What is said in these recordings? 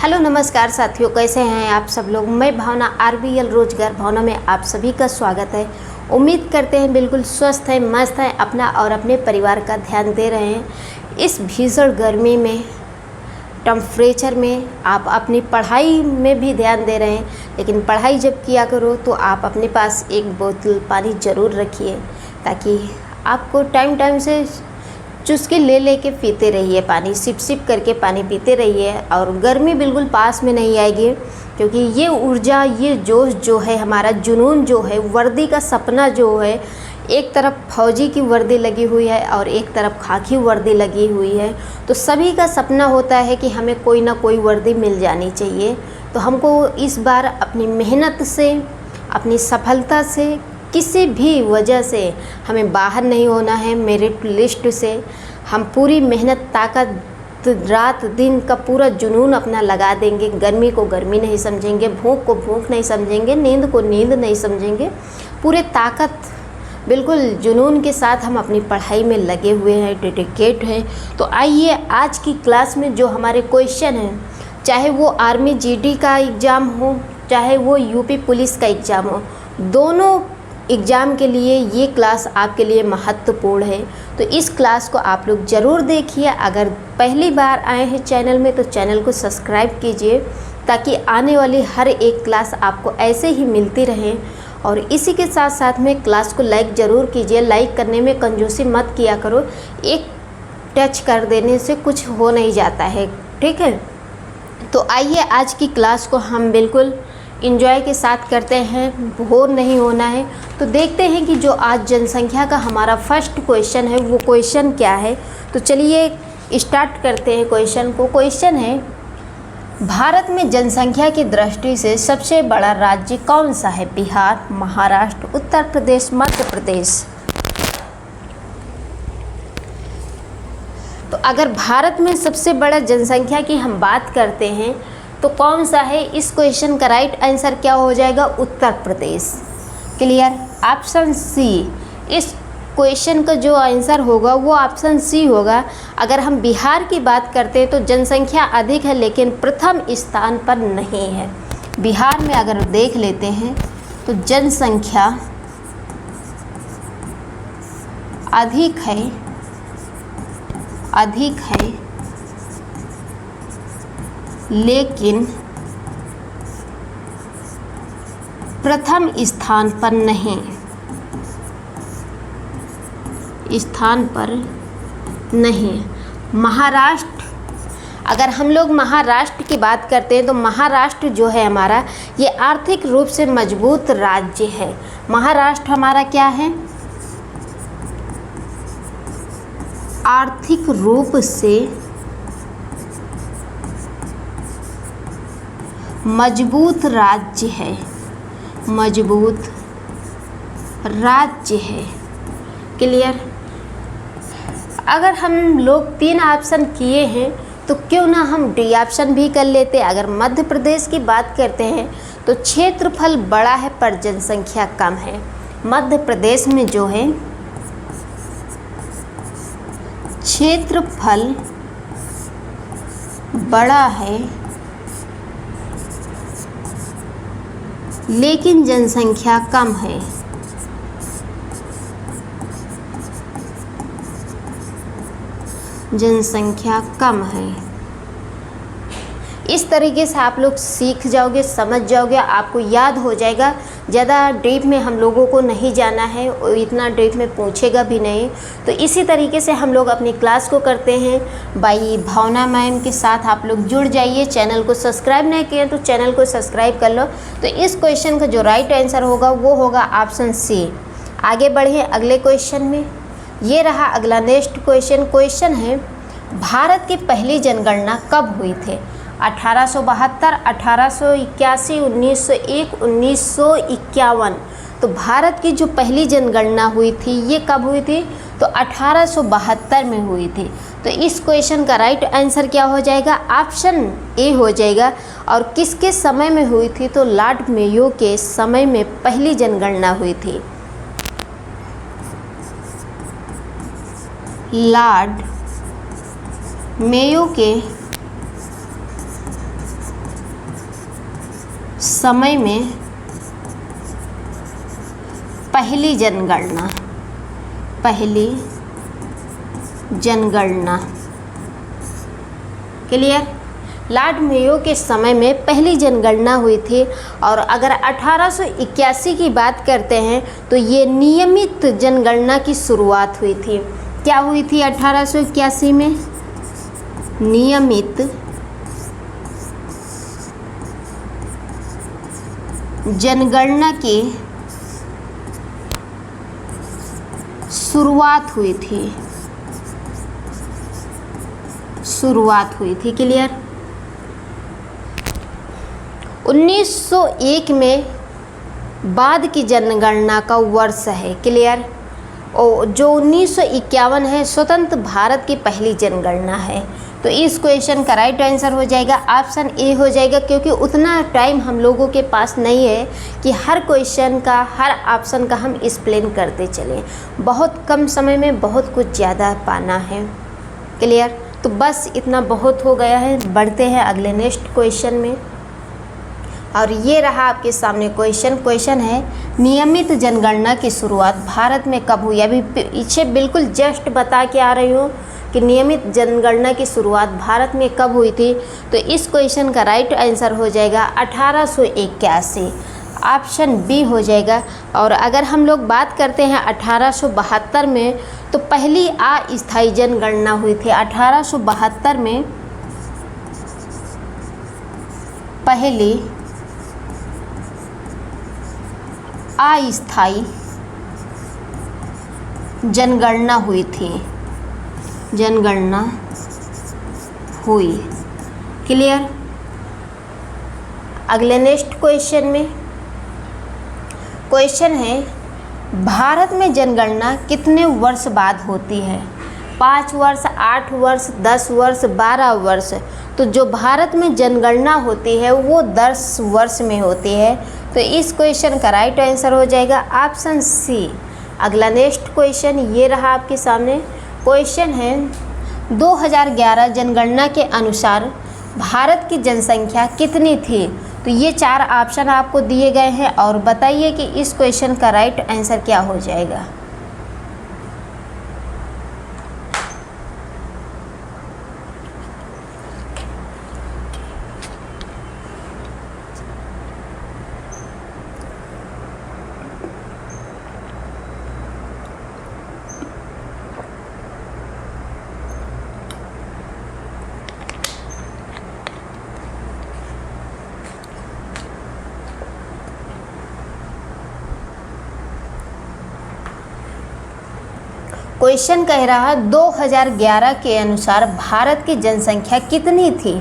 Hello नमस्कार साथियों, कैसे हैं आप सब लोग। मैं भावना आरबीएल रोजगार भावना में आप सभी का स्वागत है। उम्मीद करते हैं बिल्कुल स्वस्थ हैं, मस्त हैं, अपना और अपने परिवार का ध्यान दे रहे हैं। इस भीषण गर्मी में, टेम्परेचर में आप अपनी पढ़ाई में भी ध्यान दे रहे हैं, लेकिन पढ़ाई जब किया करो तो आप अपने पास एक बोतल पानी ज़रूर रखिए, ताकि आपको टाइम टाइम से चुस्की ले के पीते रहिए, पानी सिप सिप करके पानी पीते रहिए। और गर्मी बिल्कुल पास में नहीं आएगी, क्योंकि ये ऊर्जा, ये जोश जो है, हमारा जुनून जो है, वर्दी का सपना जो है, एक तरफ फौजी की वर्दी लगी हुई है और एक तरफ खाकी वर्दी लगी हुई है। तो सभी का सपना होता है कि हमें कोई ना कोई वर्दी मिल जानी चाहिए। तो हमको इस बार अपनी मेहनत से, अपनी सफलता से, किसी भी वजह से हमें बाहर नहीं होना है। मेरिट लिस्ट से हम पूरी मेहनत, ताकत, रात दिन का पूरा जुनून अपना लगा देंगे। गर्मी को गर्मी नहीं समझेंगे, भूख को भूख नहीं समझेंगे, नींद को नींद नहीं समझेंगे। पूरे ताकत, बिल्कुल जुनून के साथ हम अपनी पढ़ाई में लगे हुए हैं, डेडिकेट हैं। तो आइए आज की क्लास में जो हमारे क्वेश्चन हैं, चाहे वो आर्मी जीडी का एग्ज़ाम हो, चाहे वो यूपी पुलिस का एग्ज़ाम हो, दोनों एग्ज़ाम के लिए ये क्लास आपके लिए महत्वपूर्ण है। तो इस क्लास को आप लोग ज़रूर देखिए। अगर पहली बार आए हैं चैनल में तो चैनल को सब्सक्राइब कीजिए, ताकि आने वाली हर एक क्लास आपको ऐसे ही मिलती रहे। और इसी के साथ साथ में क्लास को लाइक ज़रूर कीजिए। लाइक करने में कंजूसी मत किया करो, एक टच कर देने से कुछ हो नहीं जाता है, ठीक है। तो आइए आज की क्लास को हम बिल्कुल इंजॉय के साथ करते हैं, बोर नहीं होना है। तो देखते हैं कि जो आज जनसंख्या का हमारा फर्स्ट क्वेश्चन है वो क्वेश्चन क्या है। तो चलिए स्टार्ट करते हैं क्वेश्चन को। क्वेश्चन है, भारत में जनसंख्या की दृष्टि से सबसे बड़ा राज्य कौन सा है? बिहार, महाराष्ट्र, उत्तर प्रदेश, मध्य प्रदेश। तो अगर भारत में सबसे बड़ा जनसंख्या की हम बात करते हैं तो कौन सा है? इस क्वेश्चन का राइट आंसर क्या हो जाएगा? Uttar Pradesh. Clear? Option C इस क्वेश्चन का जो आंसर होगा वो ऑप्शन सी होगा। अगर हम बिहार की बात करते हैं तो जनसंख्या अधिक है, लेकिन प्रथम स्थान पर नहीं है। बिहार में अगर देख लेते हैं तो जनसंख्या अधिक है, लेकिन प्रथम स्थान पर नहीं। महाराष्ट्र, अगर हम लोग महाराष्ट्र की बात करते हैं तो महाराष्ट्र जो है हमारा, ये आर्थिक रूप से मजबूत राज्य है। महाराष्ट्र हमारा क्या है? आर्थिक रूप से मजबूत राज्य है। क्लियर? अगर हम लोग 3 ऑप्शन किए हैं तो क्यों ना हम डी ऑप्शन भी कर लेते। अगर मध्य प्रदेश की बात करते हैं तो क्षेत्रफल बड़ा है पर जनसंख्या कम है। मध्य प्रदेश में जो है क्षेत्रफल बड़ा है, लेकिन जनसंख्या कम है। इस तरीके से आप लोग सीख जाओगे, समझ जाओगे, आपको याद हो जाएगा। ज़्यादा डीप में हम लोगों को नहीं जाना है और इतना डीप में पूछेगा भी नहीं। तो इसी तरीके से हम लोग अपनी क्लास को करते हैं। बाई भावना मैम के साथ आप लोग जुड़ जाइए। चैनल को सब्सक्राइब नहीं किए तो चैनल को सब्सक्राइब कर लो। तो इस क्वेश्चन का जो राइट आंसर होगा वो होगा ऑप्शन सी। आगे बढ़िए अगले क्वेश्चन में। ये रहा अगला नेक्स्ट क्वेश्चन। क्वेश्चन है, भारत की पहली जनगणना कब हुई थी? 1872, 1881, 1901, 1951। तो भारत की जो पहली जनगणना हुई थी ये कब हुई थी? तो 1872 में हुई थी। तो इस क्वेश्चन का राइट आंसर क्या हो जाएगा? ऑप्शन ए हो जाएगा। और किसके समय में हुई थी? तो लॉर्ड मेयो के समय में पहली जनगणना हुई थी। लॉर्ड मेयो के समय में पहली जनगणना क्लियर। लॉर्ड मेयो के समय में पहली जनगणना हुई थी। और अगर 1881 की बात करते हैं तो ये नियमित जनगणना की शुरुआत हुई थी। क्या हुई थी 1881 में? नियमित जनगणना की शुरुआत हुई थी क्लियर। 1901 में बाद की जनगणना का वर्ष है क्लियर। और जो 1951 है स्वतंत्र भारत की पहली जनगणना है। तो इस क्वेश्चन का राइट आंसर हो जाएगा ऑप्शन ए हो जाएगा, क्योंकि उतना टाइम हम लोगों के पास नहीं है कि हर क्वेश्चन का हर ऑप्शन का हम एक्सप्लेन करते चलें। बहुत कम समय में बहुत कुछ ज़्यादा पाना है क्लियर। तो बस इतना बहुत हो गया है, बढ़ते हैं अगले नेक्स्ट क्वेश्चन में। और ये रहा आपके सामने क्वेश्चन है नियमित जनगणना की शुरुआत भारत में कब हुई। अभी पीछे बिल्कुल जस्ट बता के आ रही हूँ कि नियमित जनगणना की शुरुआत भारत में कब हुई थी। तो इस क्वेश्चन का राइट आंसर हो जाएगा 1881, ऑप्शन बी हो जाएगा। और अगर हम लोग बात करते हैं 1872 में, तो पहली अस्थायी जनगणना हुई थी 1872 में। पहली अस्थायी जनगणना हुई क्लियर। अगले नेक्स्ट क्वेश्चन में क्वेश्चन है भारत में जनगणना कितने वर्ष बाद होती है? 5 वर्ष, 8 वर्ष, 10 वर्ष, 12 वर्ष। तो जो भारत में जनगणना होती है वो 10 वर्ष में होती है। तो इस क्वेश्चन का राइट आंसर हो जाएगा ऑप्शन सी। अगला नेक्स्ट क्वेश्चन ये रहा आपके सामने। क्वेश्चन है 2011 जनगणना के अनुसार भारत की जनसंख्या कितनी थी? तो ये 4 ऑप्शन आपको दिए गए हैं और बताइए कि इस क्वेश्चन का राइट आंसर क्या हो जाएगा। क्वेश्चन कह रहा 2011 के अनुसार भारत की जनसंख्या कितनी थी?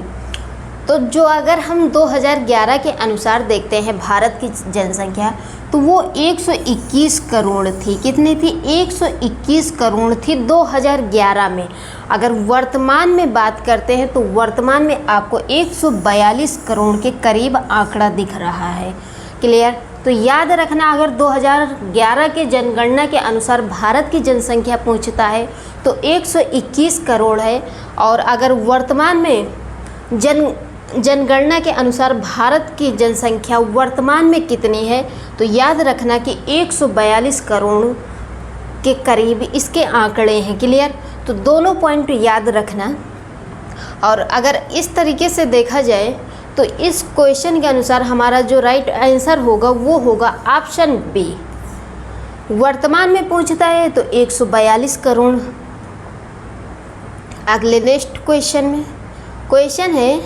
तो जो अगर हम 2011 के अनुसार देखते हैं भारत की जनसंख्या, तो वो 121 करोड़ थी। कितनी थी? 121 करोड़ थी 2011 में। अगर वर्तमान में बात करते हैं तो वर्तमान में आपको 142 करोड़ के करीब आंकड़ा दिख रहा है क्लियर। तो याद रखना, अगर 2011 के जनगणना के अनुसार भारत की जनसंख्या पूछता है तो 121 करोड़ है। और अगर वर्तमान में जनगणना के अनुसार भारत की जनसंख्या वर्तमान में कितनी है, तो याद रखना कि 142 करोड़ के करीब इसके आंकड़े हैं क्लियर। तो दोनों पॉइंट याद रखना। और अगर इस तरीके से देखा जाए तो इस क्वेश्चन के अनुसार हमारा जो राइट आंसर होगा वो होगा ऑप्शन बी। वर्तमान में पूछता है तो 142 करोड़। अगले नेक्स्ट क्वेश्चन में क्वेश्चन है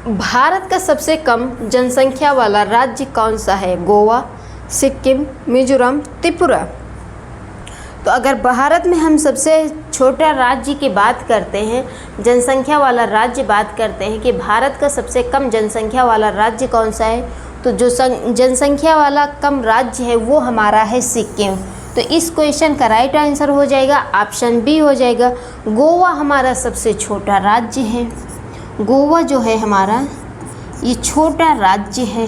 भारत का सबसे कम जनसंख्या वाला राज्य कौन सा है? गोवा, सिक्किम, मिजोरम, त्रिपुरा। तो अगर भारत में हम सबसे छोटा राज्य की बात करते हैं, जनसंख्या वाला राज्य बात करते हैं कि भारत का सबसे कम जनसंख्या वाला राज्य कौन सा है, तो जो जनसंख्या वाला कम राज्य है वो हमारा है सिक्किम। तो इस क्वेश्चन का राइट आंसर हो जाएगा ऑप्शन बी हो जाएगा। गोवा हमारा सबसे छोटा राज्य है। गोवा जो है हमारा ये छोटा राज्य है।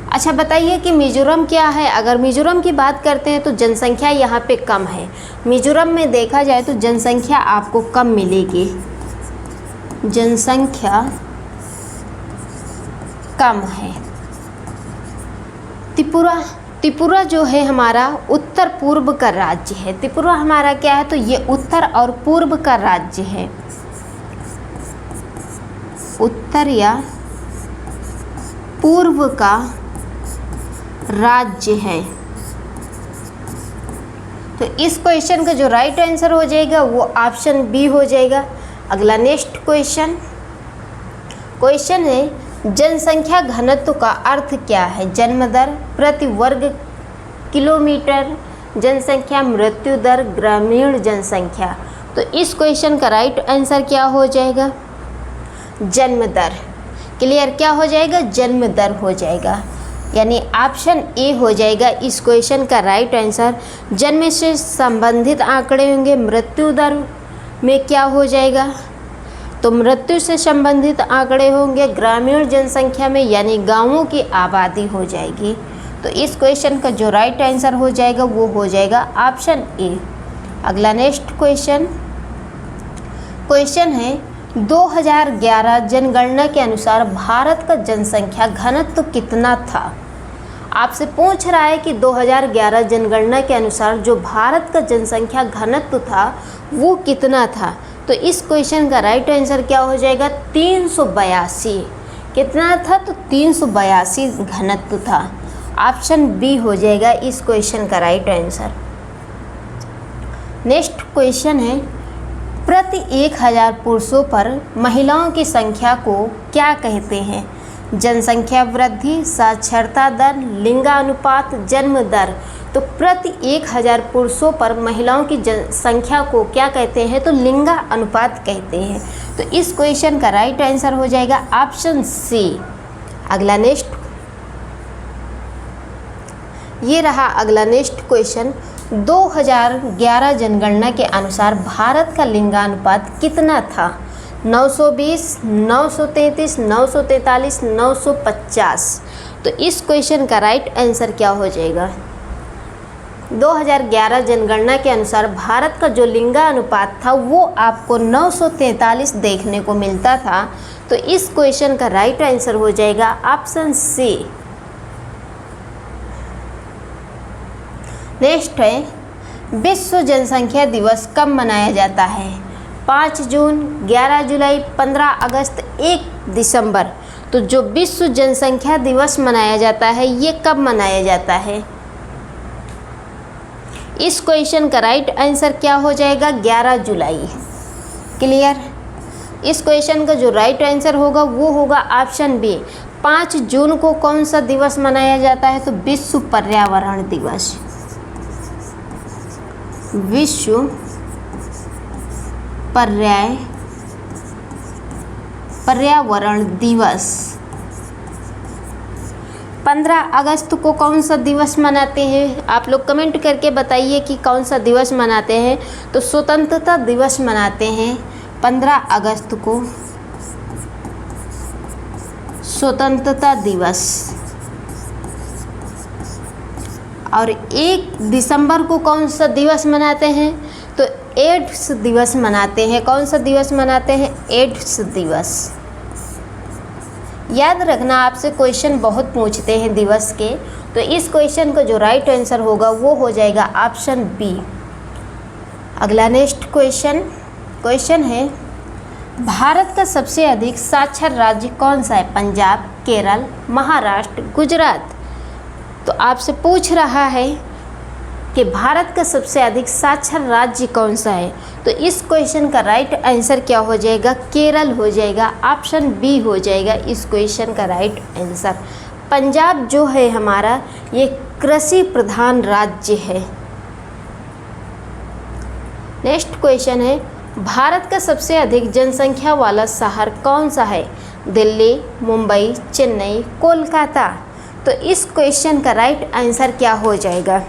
अच्छा बताइए कि मिजोरम क्या है? अगर मिजोरम की बात करते हैं तो जनसंख्या यहाँ पे कम है। मिजोरम में देखा जाए तो जनसंख्या आपको कम मिलेगी। जनसंख्या कम है। त्रिपुरा जो है हमारा उत्तर पूर्व का राज्य है। त्रिपुरा हमारा क्या है, तो ये उत्तर और पूर्व का राज्य है। उत्तर या पूर्व का राज्य है। तो इस क्वेश्चन का जो राइट आंसर हो जाएगा वो ऑप्शन बी हो जाएगा। अगला नेक्स्ट क्वेश्चन है जनसंख्या घनत्व का अर्थ क्या है? जन्म दर, प्रति वर्ग किलोमीटर जनसंख्या, मृत्यु दर, ग्रामीण जनसंख्या। तो इस क्वेश्चन का राइट आंसर क्या हो जाएगा? जन्म दर। क्लियर, क्या हो जाएगा? जन्म दर हो जाएगा, यानी ऑप्शन ए हो जाएगा इस क्वेश्चन का राइट आंसर। जन्म से संबंधित आंकड़े होंगे। मृत्यु दर में क्या हो जाएगा? तो मृत्यु से संबंधित आंकड़े होंगे ग्रामीण जनसंख्या में, यानी गांवों की आबादी हो जाएगी। तो इस क्वेश्चन का जो राइट आंसर हो जाएगा वो हो जाएगा ऑप्शन ए। अगला नेक्स्ट क्वेश्चन है 2011 जनगणना के अनुसार भारत का जनसंख्या घनत्व कितना था? आपसे पूछ रहा है कि 2011 जनगणना के अनुसार जो भारत का जनसंख्या घनत्व था वो कितना था? तो इस क्वेश्चन का राइट आंसर क्या हो जाएगा? 382। कितना था? तो 382 घनत्व था। ऑप्शन बी हो जाएगा इस क्वेश्चन का राइट आंसर। नेक्स्ट क्वेश्चन है प्रति 1000 पुरुषों पर महिलाओं की संख्या को क्या कहते हैं? जनसंख्या वृद्धि, साक्षरता दर, लिंगानुपात, जन्म दर। तो प्रति 1000 पुरुषों पर महिलाओं की संख्या को क्या कहते हैं? तो लिंगा अनुपात कहते हैं। तो इस क्वेश्चन का राइट आंसर हो जाएगा ऑप्शन सी। अगला नेक्स्ट, ये रहा अगला नेक्स्ट क्वेश्चन। 2011 जनगणना के अनुसार भारत का लिंगानुपात कितना था? 920, 933, 943, 950। तो इस क्वेश्चन का राइट आंसर क्या हो जाएगा? 2011 जनगणना के अनुसार भारत का जो लिंगानुपात था वो आपको 943 देखने को मिलता था। तो इस क्वेश्चन का राइट आंसर हो जाएगा ऑप्शन सी। नेक्स्ट है विश्व जनसंख्या दिवस कब मनाया जाता है? 5 जून, 11 जुलाई, 15 अगस्त, 1 दिसंबर। तो जो विश्व जनसंख्या दिवस मनाया जाता है ये कब मनाया जाता है? इस क्वेश्चन का राइट आंसर क्या हो जाएगा? 11 जुलाई। क्लियर, इस क्वेश्चन का जो राइट आंसर होगा वो होगा ऑप्शन बी। 5 जून को कौन सा दिवस मनाया जाता है? तो विश्व पर्यावरण दिवस। विश्व पर्यावरण दिवस। 15 अगस्त को कौन सा दिवस मनाते हैं? आप लोग कमेंट करके बताइए कि कौन सा दिवस मनाते हैं। तो स्वतंत्रता दिवस मनाते हैं 15 अगस्त को, स्वतंत्रता दिवस। और 1 दिसंबर को कौन सा दिवस मनाते हैं? तो एड्स दिवस मनाते हैं। कौन सा दिवस मनाते हैं? एड्स दिवस। याद रखना, आपसे क्वेश्चन बहुत पूछते हैं दिवस के। तो इस क्वेश्चन का जो राइट आंसर होगा वो हो जाएगा ऑप्शन बी। अगला नेक्स्ट क्वेश्चन है भारत का सबसे अधिक साक्षर राज्य कौन सा है? पंजाब, केरल, महाराष्ट्र, गुजरात। तो आपसे पूछ रहा है कि भारत का सबसे अधिक साक्षर राज्य कौन सा है? तो इस क्वेश्चन का राइट आंसर क्या हो जाएगा? केरल हो जाएगा। ऑप्शन बी हो जाएगा इस क्वेश्चन का राइट आंसर। पंजाब जो है हमारा ये कृषि प्रधान राज्य है। नेक्स्ट क्वेश्चन है भारत का सबसे अधिक जनसंख्या वाला शहर कौन सा है? दिल्ली, मुंबई, चेन्नई, कोलकाता। तो इस क्वेश्चन का राइट आंसर क्या हो जाएगा?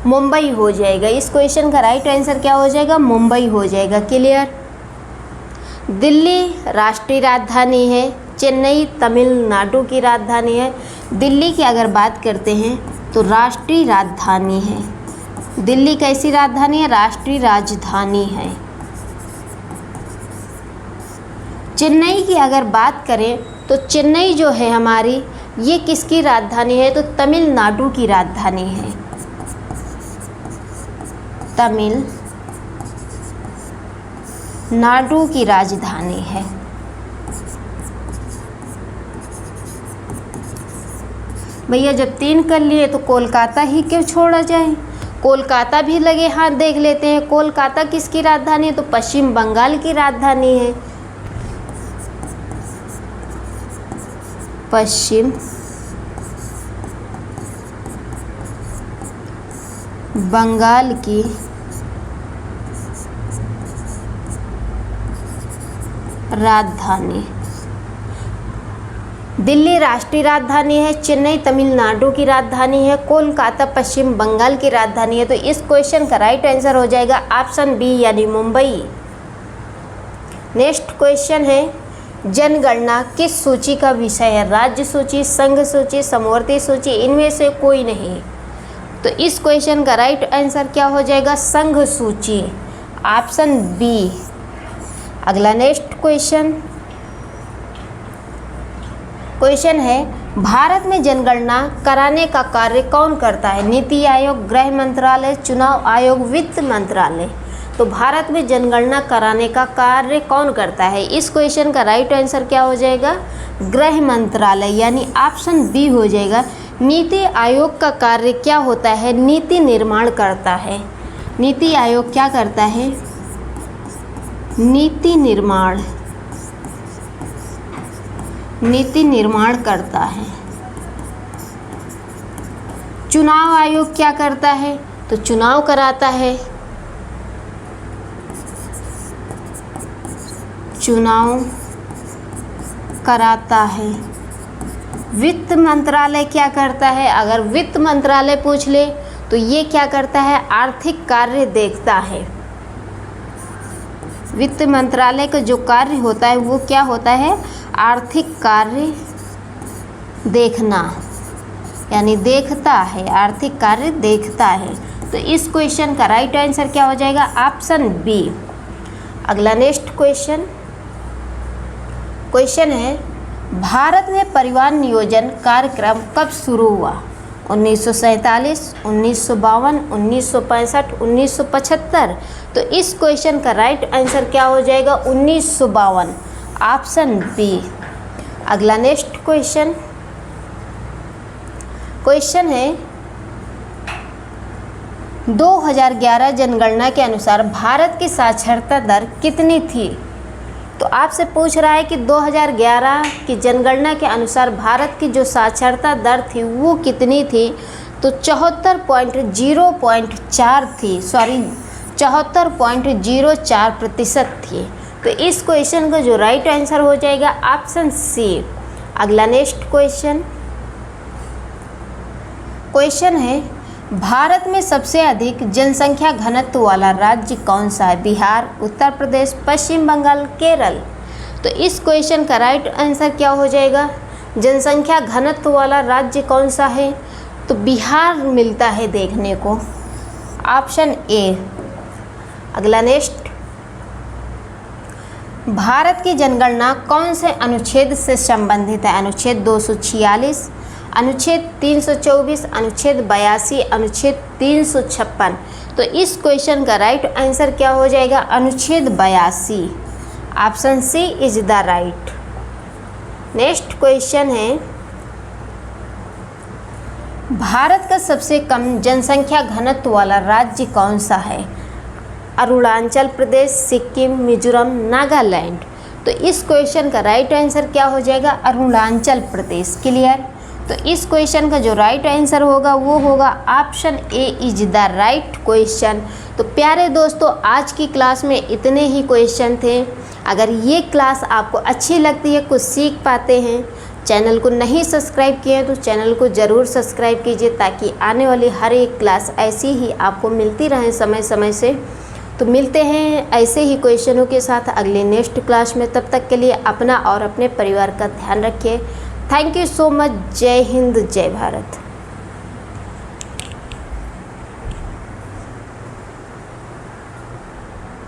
मुंबई हो जाएगा। इस क्वेश्चन का राइट आंसर क्या हो जाएगा? मुंबई हो जाएगा। क्लियर, दिल्ली राष्ट्रीय राजधानी है, चेन्नई तमिलनाडु की राजधानी है। दिल्ली की अगर बात करते हैं तो राष्ट्रीय राजधानी है दिल्ली कैसी राजधानी है? राष्ट्रीय राजधानी है। चेन्नई की अगर बात करें तो चेन्नई जो है हमारी, ये किसकी राजधानी है? तो तमिलनाडु की राजधानी है। तमिलनाडु की राजधानी है। भैया जब 3 कर लिए तो कोलकाता ही क्यों छोड़ा जाए? कोलकाता भी लगे हाथ देख लेते हैं। कोलकाता किसकी राजधानी है? तो पश्चिम बंगाल की राजधानी है। पश्चिम बंगाल की राजधानी। दिल्ली राष्ट्रीय राजधानी है, चेन्नई तमिलनाडु की राजधानी है, कोलकाता पश्चिम बंगाल की राजधानी है। तो इस क्वेश्चन का राइट आंसर हो जाएगा ऑप्शन बी यानी मुंबई। नेक्स्ट क्वेश्चन है, जनगणना किस सूची का विषय है? राज्य सूची, संघ सूची, समवर्ती सूची, इनमें से कोई नहीं। तो इस क्वेश्चन का राइट आंसर क्या हो जाएगा? संघ सूची, ऑप्शन बी। अगला नेक्स्ट क्वेश्चन है, भारत में जनगणना कराने का कार्य कौन करता है? नीति आयोग, गृह मंत्रालय, चुनाव आयोग, वित्त मंत्रालय। तो भारत में जनगणना कराने का कार्य कौन करता है? इस क्वेश्चन का राइट आंसर क्या हो जाएगा? गृह मंत्रालय, यानी ऑप्शन बी हो जाएगा। नीति आयोग का कार्य क्या होता है? नीति निर्माण करता है। नीति आयोग क्या करता है? नीति निर्माण करता है। चुनाव आयोग क्या करता है? तो चुनाव कराता है। चुनाव कराता है। वित्त मंत्रालय क्या करता है? अगर वित्त मंत्रालय पूछ ले तो ये क्या करता है? आर्थिक कार्य देखता है। वित्त मंत्रालय का जो कार्य होता है वो क्या होता है? आर्थिक कार्य देखना, यानी देखता है, आर्थिक कार्य देखता है। तो इस क्वेश्चन का राइट आंसर क्या हो जाएगा? Option B. अगला नेक्स्ट क्वेश्चन है, भारत में परिवार नियोजन कार्यक्रम कब शुरू हुआ? 1947, 1952, 1965, 1975। तो इस क्वेश्चन का राइट आंसर क्या हो जाएगा? 1952, ऑप्शन बी। अगला नेक्स्ट क्वेश्चन है, 2011 जनगणना के अनुसार भारत की साक्षरता दर कितनी थी? तो आपसे पूछ रहा है कि 2011 की जनगणना के अनुसार भारत की जो साक्षरता दर थी वो कितनी थी? तो 74.04 थी, 74.04% थी। तो इस क्वेश्चन का जो राइट आंसर हो जाएगा ऑप्शन सी। अगला नेक्स्ट क्वेश्चन है, भारत में सबसे अधिक जनसंख्या घनत्व वाला राज्य कौन सा है? बिहार, उत्तर प्रदेश, पश्चिम बंगाल, केरल। तो इस क्वेश्चन का राइट आंसर क्या हो जाएगा? जनसंख्या घनत्व वाला राज्य कौन सा है? तो बिहार मिलता है देखने को, ऑप्शन ए। अगला नेक्स्ट, भारत की जनगणना कौन से अनुच्छेद से संबंधित है? अनुच्छेद 246, अनुच्छेद 324, अनुच्छेद 82, अनुच्छेद 356। तो इस क्वेश्चन का राइट आंसर क्या हो जाएगा? अनुच्छेद 82, option C is the right. Next question है, भारत का सबसे कम जनसंख्या घनत्व वाला राज्य कौन सा है? अरुणाचल प्रदेश, सिक्किम, मिजोरम, नागालैंड। तो इस क्वेश्चन का राइट आंसर क्या हो जाएगा? अरुणाचल प्रदेश। क्लियर? तो इस क्वेश्चन का जो राइट आंसर होगा वो होगा option A is the right question. तो प्यारे दोस्तों, आज की क्लास में इतने ही क्वेश्चन थे। अगर ये क्लास आपको अच्छी लगती है, कुछ सीख पाते हैं, चैनल को नहीं सब्सक्राइब किए तो चैनल को ज़रूर सब्सक्राइब कीजिए, ताकि आने वाली हर एक क्लास ऐसी ही आपको मिलती रहे समय समय से। तो मिलते हैं ऐसे ही क्वेश्चनों के साथ अगले नेक्स्ट क्लास में। तब तक के लिए अपना और अपने परिवार का ध्यान रखिए। Thank you so much. जय हिंद, जय भारत।